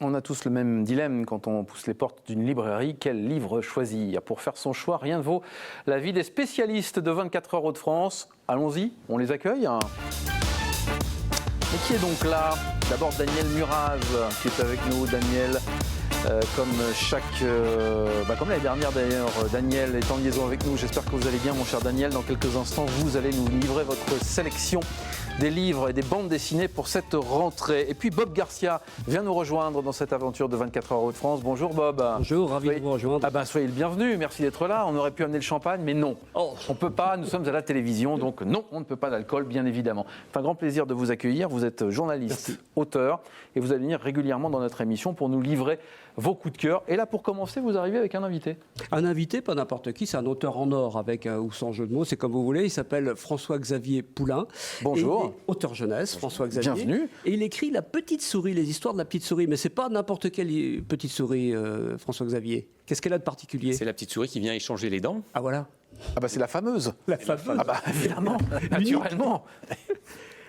On a tous le même dilemme quand on pousse les portes d'une librairie. Quel livre choisir? Pour faire son choix, rien ne vaut l'avis des spécialistes de 24 heures Hauts-de-France. Allons-y, on les accueille. Et qui est donc là? D'abord Daniel Muraz qui est avec nous. Daniel, comme l'année dernière d'ailleurs, Daniel est en liaison avec nous. J'espère que vous allez bien, mon cher Daniel. Dans quelques instants, vous allez nous livrer votre sélection des livres et des bandes dessinées pour cette rentrée. Et puis Bob Garcia vient nous rejoindre dans cette aventure de 24 heures Hauts-de-France. Bonjour Bob. Bonjour, ravi de vous rejoindre. Soyez le bienvenu, merci d'être là. On aurait pu amener le champagne, mais non. On ne peut pas, nous sommes à la télévision, donc non, on ne peut pas d'alcool, bien évidemment. C'est un grand plaisir de vous accueillir. Vous êtes journaliste, auteur, et vous allez venir régulièrement dans notre émission pour nous livrer vos coups de cœur. Et là, pour commencer, vous arrivez avec un invité. Un invité, pas n'importe qui, c'est un auteur en or avec ou sans jeu de mots, c'est comme vous voulez. Il s'appelle François-Xavier Poulain. Bonjour. Et il est auteur jeunesse, François-Xavier. Bienvenue. Et il écrit La Petite Souris, les histoires de la petite souris. Mais c'est pas n'importe quelle petite souris, François-Xavier. Qu'est-ce qu'elle a de particulier? C'est la petite souris qui vient échanger les dents. Ah voilà. Ah bah c'est la fameuse. La fameuse. Ah bah évidemment, naturellement.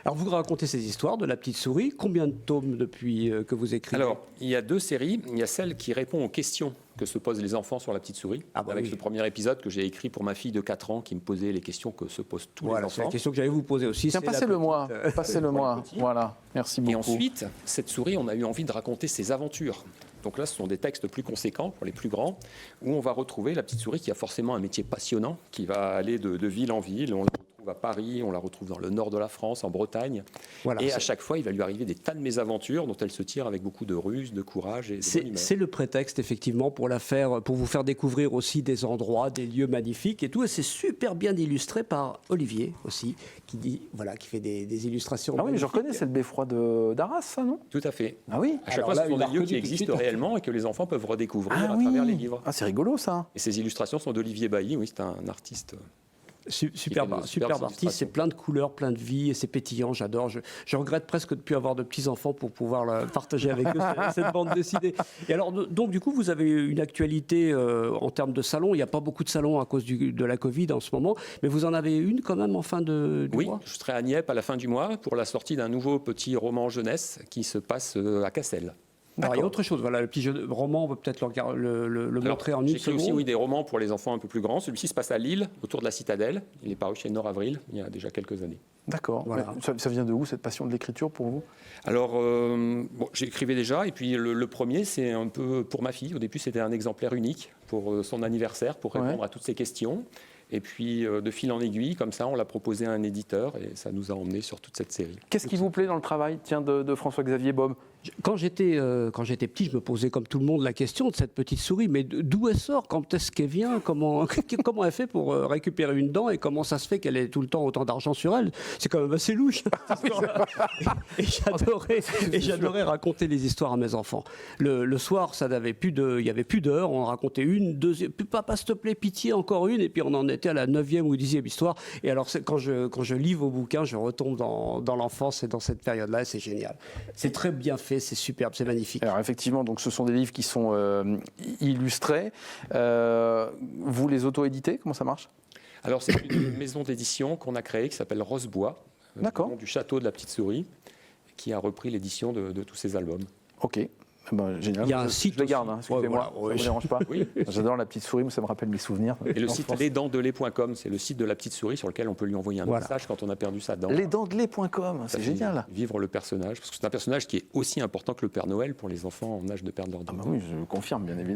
Alors vous racontez ces histoires de la petite souris. Combien de tomes depuis que vous écrivez? Alors, il y a deux séries. Il y a celle qui répond aux questions que se posent les enfants sur la petite souris. Avec ce premier épisode que j'ai écrit pour ma fille de 4 ans qui me posait les questions que se posent tous les enfants. C'est la question que j'allais vous poser aussi. Tiens, passez-le-moi. Passez-le-moi. Voilà, merci beaucoup. Et ensuite, cette souris, on a eu envie de raconter ses aventures. Donc là, ce sont des textes plus conséquents pour les plus grands, où on va retrouver la petite souris qui a forcément un métier passionnant, qui va aller de ville en ville. On la retrouve à Paris, on la retrouve dans le nord de la France, en Bretagne. Voilà, et à chaque fois, il va lui arriver des tas de mésaventures dont elle se tire avec beaucoup de ruse, de courage et de bonne humeur. C'est le prétexte, effectivement, pour vous faire découvrir aussi des endroits, des lieux magnifiques et tout. Et c'est super bien illustré par Olivier aussi, qui fait des illustrations. Ah oui, je reconnais, c'est le beffroi d'Arras, ça, non? Tout à fait. Ah oui. À chaque fois, ce sont des lieux qui existent réellement et que les enfants peuvent redécouvrir à travers les livres. Ah, c'est rigolo, ça. Et ces illustrations sont d'Olivier Bailly, oui, c'est un artiste. Superbe artiste, c'est plein de couleurs, plein de vie, et c'est pétillant, j'adore. Je regrette presque de ne plus avoir de petits-enfants pour pouvoir partager avec eux cette bande dessinée. Et alors, donc du coup, vous avez une actualité en termes de salons. Il n'y a pas beaucoup de salons à cause de la Covid en ce moment, mais vous en avez une quand même en fin de mois? Oui, je serai à Nieppe à la fin du mois pour la sortie d'un nouveau petit roman jeunesse qui se passe à Cassel. Alors, il y a autre chose, voilà, le petit roman, on peut peut-être le montrer en une seconde. J'ai écrit aussi des romans pour les enfants un peu plus grands. Celui-ci se passe à Lille, autour de la Citadelle. Il est paru chez Nord Avril, il y a déjà quelques années. D'accord. Voilà. Ça vient de où, cette passion de l'écriture pour vous? Alors, j'écrivais déjà, et puis le premier, c'est un peu pour ma fille. Au début, c'était un exemplaire unique pour son anniversaire, pour répondre à toutes ses questions. Et puis, de fil en aiguille, comme ça, on l'a proposé à un éditeur, et ça nous a emmenés sur toute cette série. Qu'est-ce qui vous plaît dans le travail, de François-Xavier, Bob? Quand j'étais petit, je me posais comme tout le monde la question de cette petite souris, mais d'où elle sort? Quand est-ce qu'elle vient? Comment elle fait pour récupérer une dent? Et comment ça se fait qu'elle ait tout le temps autant d'argent sur elle? C'est quand même assez louche. Et j'adorais raconter les histoires à mes enfants. Le soir, il n'y avait plus d'heures, on racontait une, deuxième, papa s'il te plaît, pitié, encore une, et puis on en était à la 9e ou 10e histoire. Et alors quand je lis vos bouquins, je retombe dans l'enfance et dans cette période-là, et c'est génial. C'est très bien fait. C'est superbe, c'est magnifique. Alors effectivement, donc ce sont des livres qui sont illustrés. Vous les auto-éditez? Comment ça marche? Alors c'est une maison d'édition qu'on a créée qui s'appelle Rosebois, du château de la petite souris, qui a repris l'édition de tous ces albums. Ok. Génial. Il y a un site. Je le garde, excusez-moi, ça ne me dérange pas. Oui. J'adore la petite souris, ça me rappelle mes souvenirs. Et le site lesdentdelait.com, c'est le site de la petite souris sur lequel on peut lui envoyer un message quand on a perdu sa dent. Lesdentdelait.com, c'est génial. Vivre le personnage, parce que c'est un personnage qui est aussi important que le Père Noël pour les enfants en âge de perdre leur dent. Ah bah oui, je confirme, bien évidemment.